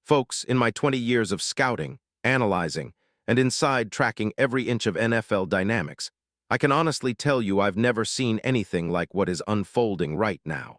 Folks, in my 20 years of scouting, analyzing, and inside tracking every inch of NFL dynamics, I can honestly tell you I've never seen anything like what is unfolding right now.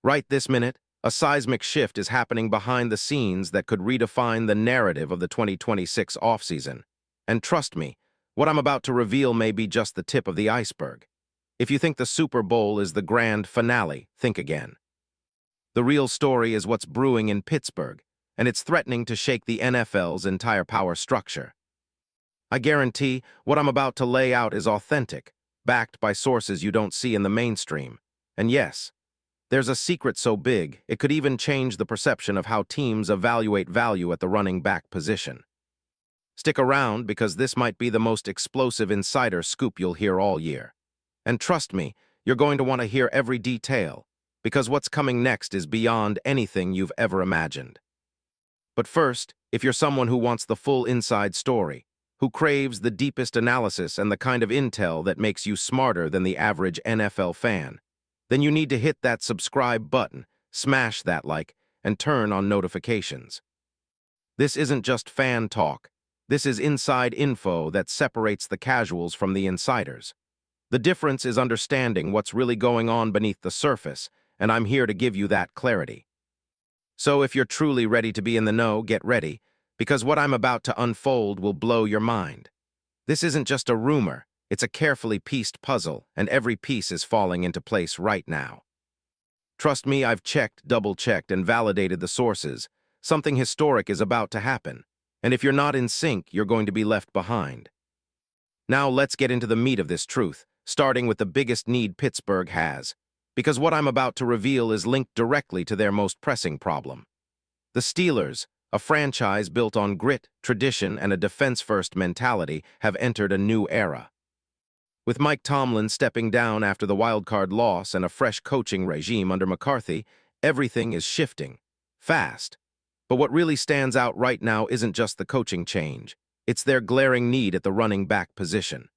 Right this minute, a seismic shift is happening behind the scenes that could redefine the narrative of the 2026 offseason. And trust me, what I'm about to reveal may be just the tip of the iceberg. If you think the Super Bowl is the grand finale, think again. The real story is what's brewing in Pittsburgh, and it's threatening to shake the NFL's entire power structure. I guarantee what I'm about to lay out is authentic, backed by sources you don't see in the mainstream. And yes, there's a secret so big, it could even change the perception of how teams evaluate value at the running back position. Stick around because this might be the most explosive insider scoop you'll hear all year. And trust me, you're going to want to hear every detail, because what's coming next is beyond anything you've ever imagined. But first, if you're someone who wants the full inside story, who craves the deepest analysis and the kind of intel that makes you smarter than the average NFL fan, then you need to hit that subscribe button, smash that like, and turn on notifications. This isn't just fan talk. This is inside info that separates the casuals from the insiders. The difference is understanding what's really going on beneath the surface, and I'm here to give you that clarity. So if you're truly ready to be in the know, get ready, because what I'm about to unfold will blow your mind. This isn't just a rumor, it's a carefully pieced puzzle, and every piece is falling into place right now. Trust me, I've checked, double-checked, and validated the sources. Something historic is about to happen, and if you're not in sync, you're going to be left behind. Now let's get into the meat of this truth, starting with the biggest need Pittsburgh has, because what I'm about to reveal is linked directly to their most pressing problem. The Steelers, a franchise built on grit, tradition, and a defense-first mentality, have entered a new era. With Mike Tomlin stepping down after the wildcard loss and a fresh coaching regime under McCarthy, everything is shifting, fast. But what really stands out right now isn't just the coaching change, it's their glaring need at the running back position.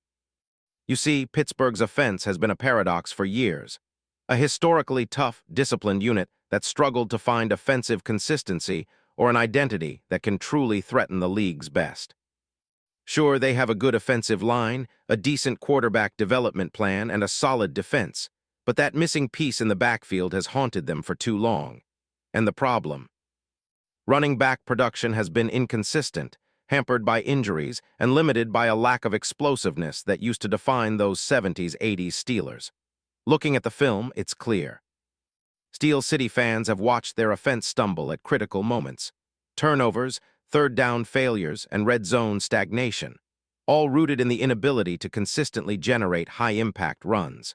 You see, Pittsburgh's offense has been a paradox for years. A historically tough, disciplined unit that struggled to find offensive consistency or an identity that can truly threaten the league's best. Sure, they have a good offensive line, a decent quarterback development plan, and a solid defense, but that missing piece in the backfield has haunted them for too long. And the problem? Running back production has been inconsistent, hampered by injuries, and limited by a lack of explosiveness that used to define those 70s-80s Steelers. Looking at the film, it's clear. Steel City fans have watched their offense stumble at critical moments. Turnovers, third down failures, and red zone stagnation, all rooted in the inability to consistently generate high-impact runs.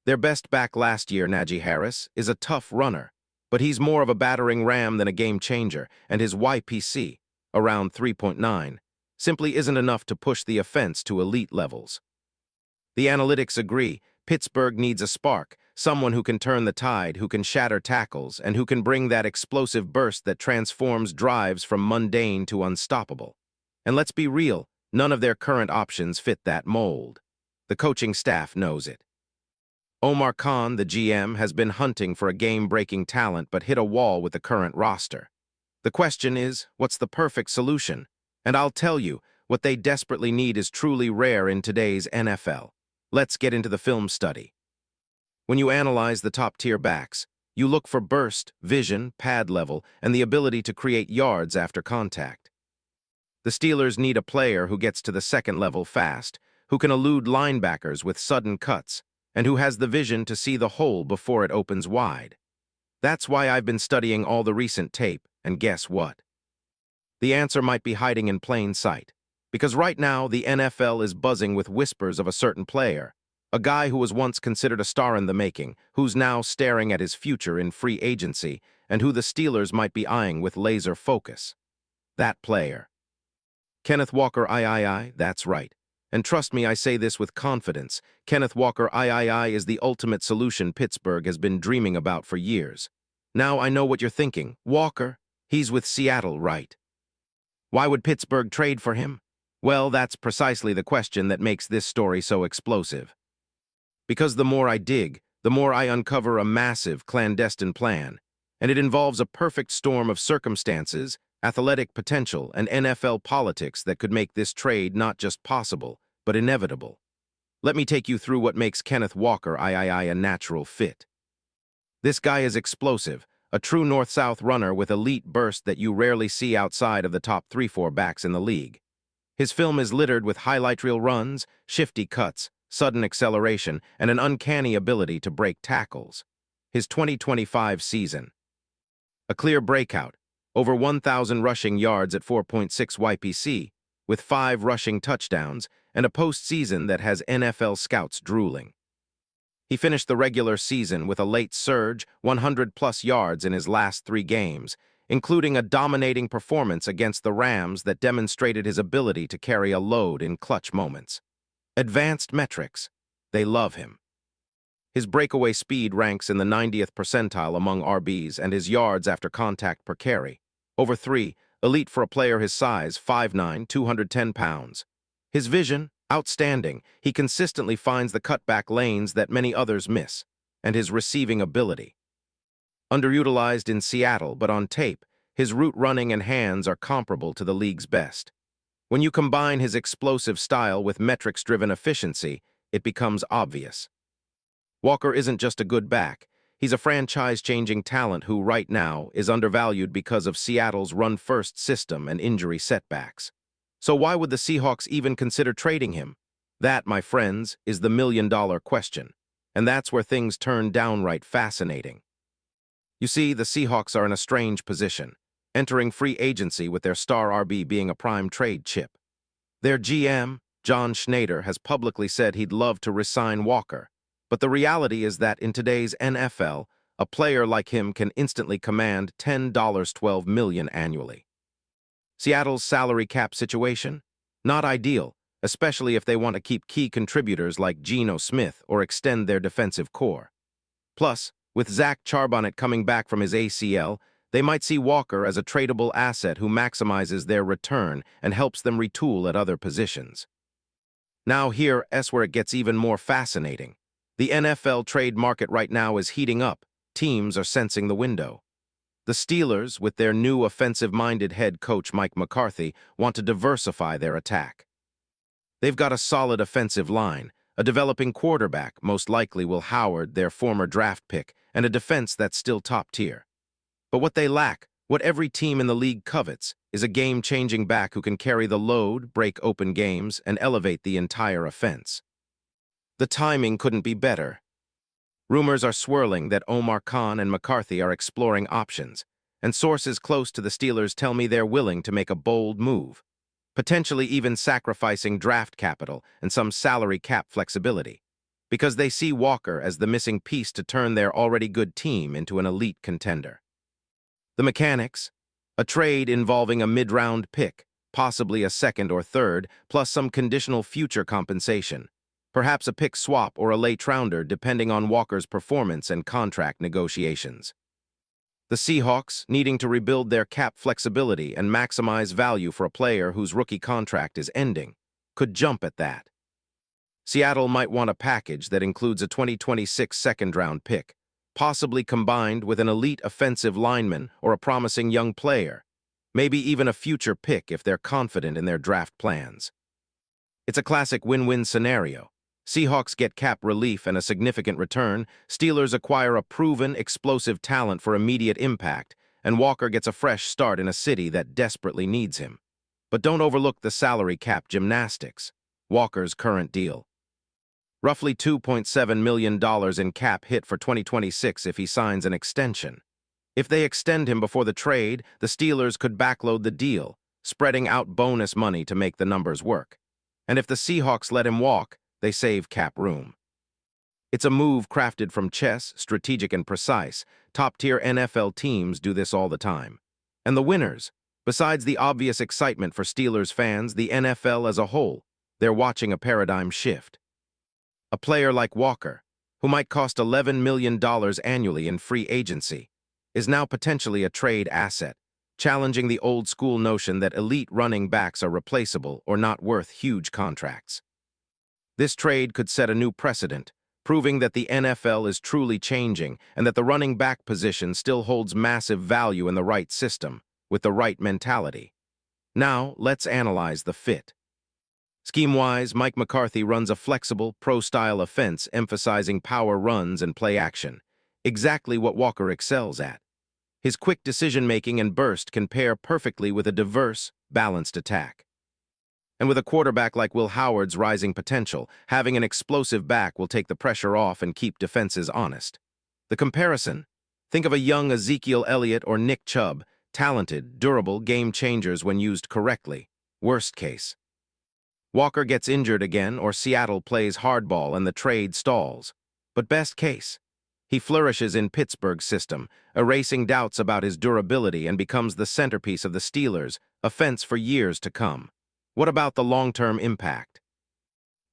Their best back last year, Najee Harris, is a tough runner, but he's more of a battering ram than a game-changer, and his YPC, around 3.9, simply isn't enough to push the offense to elite levels. The analytics agree. Pittsburgh needs a spark, someone who can turn the tide, who can shatter tackles, and who can bring that explosive burst that transforms drives from mundane to unstoppable. And let's be real, none of their current options fit that mold. The coaching staff knows it. Omar Khan, the GM, has been hunting for a game-breaking talent but hit a wall with the current roster. The question is, what's the perfect solution? And I'll tell you, what they desperately need is truly rare in today's NFL. Let's get into the film study. When you analyze the top-tier backs, you look for burst, vision, pad level, and the ability to create yards after contact. The Steelers need a player who gets to the second level fast, who can elude linebackers with sudden cuts, and who has the vision to see the hole before it opens wide. That's why I've been studying all the recent tape, and guess what? The answer might be hiding in plain sight. Because right now, the NFL is buzzing with whispers of a certain player, a guy who was once considered a star in the making, who's now staring at his future in free agency, and who the Steelers might be eyeing with laser focus. That player. Kenneth Walker III, that's right. And trust me, I say this with confidence. Kenneth Walker III is the ultimate solution Pittsburgh has been dreaming about for years. Now I know what you're thinking. Walker? He's with Seattle, right? Why would Pittsburgh trade for him? Well, that's precisely the question that makes this story so explosive. Because the more I dig, the more I uncover a massive, clandestine plan. and it involves a perfect storm of circumstances, athletic potential, and NFL politics that could make this trade not just possible, but inevitable. Let me take you through what makes Kenneth Walker a natural fit. This guy is explosive, a true north-south runner with elite burst that you rarely see outside of the top 3-4 backs in the league. His film is littered with highlight reel runs, shifty cuts, sudden acceleration, and an uncanny ability to break tackles. His 2025 season. A clear breakout, over 1,000 rushing yards at 4.6 YPC, with 5 rushing touchdowns, and a postseason that has NFL scouts drooling. He finished the regular season with a late surge, 100-plus yards in his last 3 games, including a dominating performance against the Rams that demonstrated his ability to carry a load in clutch moments. Advanced metrics. They love him. His breakaway speed ranks in the 90th percentile among RBs, and his yards after contact per carry. Over 3, elite for a player his size, 5'9", 210 pounds. His vision, outstanding. He consistently finds the cutback lanes that many others miss. And his receiving ability. Underutilized in Seattle, but on tape, his route running and hands are comparable to the league's best. When you combine his explosive style with metrics-driven efficiency, it becomes obvious. Walker isn't just a good back. He's a franchise-changing talent who, right now, is undervalued because of Seattle's run-first system and injury setbacks. So why would the Seahawks even consider trading him? That, my friends, is the million-dollar question. And that's where things turn downright fascinating. You see, the Seahawks are in a strange position, entering free agency with their star RB being a prime trade chip. Their GM, John Schneider, has publicly said he'd love to re-sign Walker, but the reality is that in today's NFL, a player like him can instantly command $12 million annually. Seattle's salary cap situation? Not ideal, especially if they want to keep key contributors like Geno Smith or extend their defensive core. Plus, with Zach Charbonnet coming back from his ACL, they might see Walker as a tradable asset who maximizes their return and helps them retool at other positions. Now here's where it gets even more fascinating. The NFL trade market right now is heating up. Teams are sensing the window. The Steelers, with their new offensive-minded head coach Mike McCarthy, want to diversify their attack. They've got a solid offensive line, a developing quarterback, most likely Will Howard, their former draft pick, and a defense that's still top tier. But what they lack, what every team in the league covets, is a game-changing back who can carry the load, break open games, and elevate the entire offense. The timing couldn't be better. Rumors are swirling that Omar Khan and McCarthy are exploring options, and sources close to the Steelers tell me they're willing to make a bold move, potentially even sacrificing draft capital and some salary cap flexibility, because they see Walker as the missing piece to turn their already good team into an elite contender. The mechanics: a trade involving a mid-round pick, possibly a second or third, plus some conditional future compensation. Perhaps a pick swap or a late rounder depending on Walker's performance and contract negotiations. The Seahawks, needing to rebuild their cap flexibility and maximize value for a player whose rookie contract is ending, could jump at that. Seattle might want a package that includes a 2026 second-round pick, possibly combined with an elite offensive lineman or a promising young player, maybe even a future pick if they're confident in their draft plans. It's a classic win-win scenario. Seahawks get cap relief and a significant return, Steelers acquire a proven, explosive talent for immediate impact, and Walker gets a fresh start in a city that desperately needs him. But don't overlook the salary cap gymnastics. Walker's current deal: roughly $2.7 million in cap hit for 2026 if he signs an extension. If they extend him before the trade, the Steelers could backload the deal, spreading out bonus money to make the numbers work. And if the Seahawks let him walk, they save cap room. It's a move crafted from chess, strategic and precise. Top-tier NFL teams do this all the time. And the winners, besides the obvious excitement for Steelers fans, the NFL as a whole, they're watching a paradigm shift. A player like Walker, who might cost $11 million annually in free agency, is now potentially a trade asset, challenging the old-school notion that elite running backs are replaceable or not worth huge contracts. This trade could set a new precedent, proving that the NFL is truly changing and that the running back position still holds massive value in the right system, with the right mentality. Now, let's analyze the fit. Scheme-wise, Mike McCarthy runs a flexible, pro-style offense emphasizing power runs and play action, exactly what Walker excels at. His quick decision-making and burst can pair perfectly with a diverse, balanced attack. And with a quarterback like Will Howard's rising potential, having an explosive back will take the pressure off and keep defenses honest. The comparison: think of a young Ezekiel Elliott or Nick Chubb, talented, durable game changers when used correctly. Worst case: Walker gets injured again or Seattle plays hardball and the trade stalls. But best case: he flourishes in Pittsburgh's system, erasing doubts about his durability and becomes the centerpiece of the Steelers' offense for years to come. What about the long-term impact?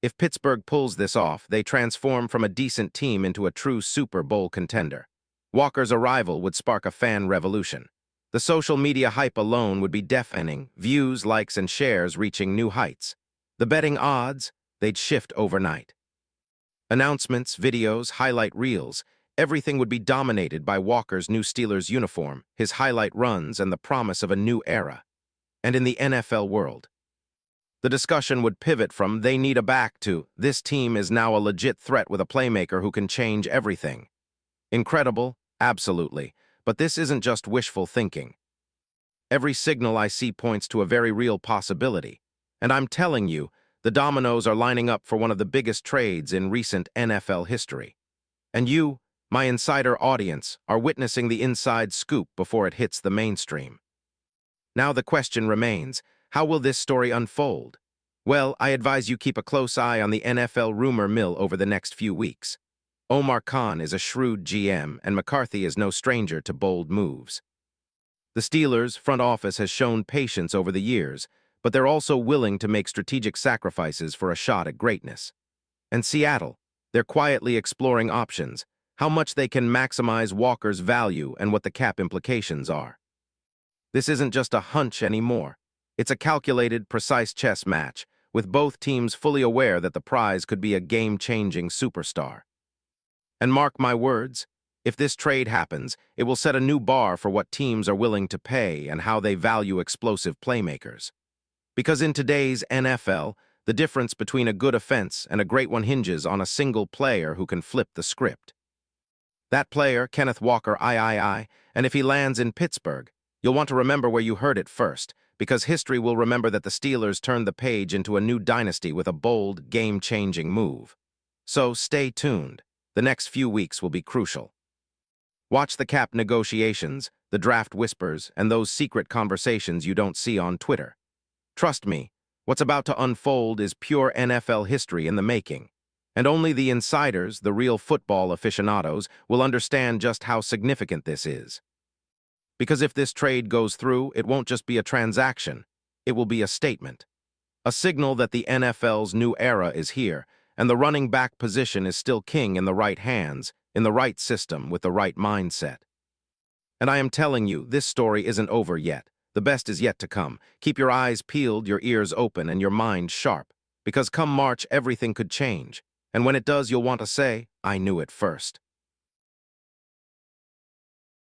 If Pittsburgh pulls this off, they transform from a decent team into a true Super Bowl contender. Walker's arrival would spark a fan revolution. The social media hype alone would be deafening, views, likes, and shares reaching new heights. The betting odds, they'd shift overnight. Announcements, videos, highlight reels, everything would be dominated by Walker's new Steelers uniform, his highlight runs, and the promise of a new era. And in the NFL world, the discussion would pivot from "they need a back" to "this team is now a legit threat with a playmaker who can change everything." Incredible? Absolutely. But this isn't just wishful thinking. Every signal I see points to a very real possibility. And I'm telling you, the dominoes are lining up for one of the biggest trades in recent NFL history. And you, my insider audience, are witnessing the inside scoop before it hits the mainstream. Now the question remains: how will this story unfold? Well, I advise you keep a close eye on the NFL rumor mill over the next few weeks. Omar Khan is a shrewd GM, and McCarthy is no stranger to bold moves. The Steelers' front office has shown patience over the years, but they're also willing to make strategic sacrifices for a shot at greatness. And Seattle, they're quietly exploring options, how much they can maximize Walker's value and what the cap implications are. This isn't just a hunch anymore. It's a calculated, precise chess match, with both teams fully aware that the prize could be a game-changing superstar. And mark my words, if this trade happens, it will set a new bar for what teams are willing to pay and how they value explosive playmakers. Because in today's NFL, the difference between a good offense and a great one hinges on a single player who can flip the script. That player, Kenneth Walker, and if he lands in Pittsburgh, you'll want to remember where you heard it first, because history will remember that the Steelers turned the page into a new dynasty with a bold, game-changing move. So stay tuned. The next few weeks will be crucial. Watch the cap negotiations, the draft whispers, and those secret conversations you don't see on Twitter. Trust me, what's about to unfold is pure NFL history in the making. And only the insiders, the real football aficionados, will understand just how significant this is. Because if this trade goes through, it won't just be a transaction. It will be a statement. A signal that the NFL's new era is here, and the running back position is still king in the right hands, in the right system, with the right mindset. And I am telling you, this story isn't over yet. The best is yet to come. Keep your eyes peeled, your ears open, and your mind sharp. Because come March, everything could change. And when it does, you'll want to say, "I knew it first."